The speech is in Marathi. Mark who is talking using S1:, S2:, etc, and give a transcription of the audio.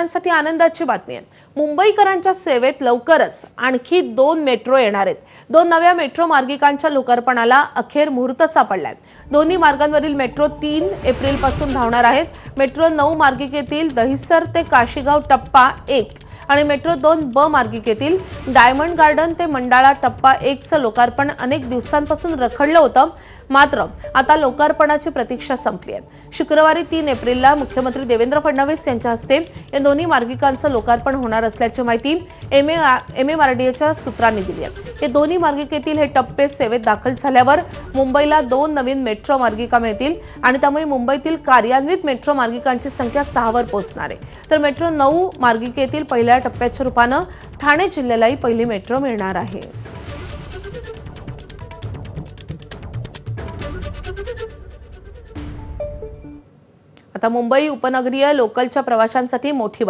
S1: साठी आनंदाची बातमी आहे। मुंबईकरांच्या सेवेत लवकरच आणखी 2 मेट्रो येणार आहेत। 2 नव्या मेट्रो मार्गिकांच्या लोकार्पणाला अखेर मुहूर्त सापडलाय। दोन्ही मार्गांवरील मेट्रो 3 एप्रिल पासून धावणार आहेत। मेट्रो 9 मार्गिकेतील दहिसर ते काशीगाव टप्पा 1 आणि मेट्रो 2 मार्गिकेतील डायमंड गार्डन ते मंडाळा टप्पा 1 चं लोकार्पण अनेक दिवसांपासून रखडलं होतं। मात्र आता लोकार्पणाची प्रतीक्षा संपली आहे। शुक्रवारी 3 एप्रिलला मुख्यमंत्री देवेंद्र फडणवीस यांच्या हस्ते या दोन्ही मार्गिकांचं लोकार्पण होणार असल्याची माहिती एमएमआरडीएच्या सूत्रांनी दिली आहे। हे दोन्ही मार्गिकेतील हे टप्पे सेवेत दाखल झाल्यावर मुंबईला 2 नवीन मेट्रो मार्गिका मिळतील आणि त्यामुळे मुंबईतील कार्यान्वित मेट्रो मार्गिकांची संख्या 6 वर पोहोचणार आहे। तर मेट्रो 9 मार्गिकेतील पहिल्या टप्प्याच्या रूपाने ठाणे जिल्ह्यालाही पहिली मेट्रो मिळणार आहे। आता मुंबई उपनगरीय लोकलच्या प्रवाशांसाठी मोठी बातमी।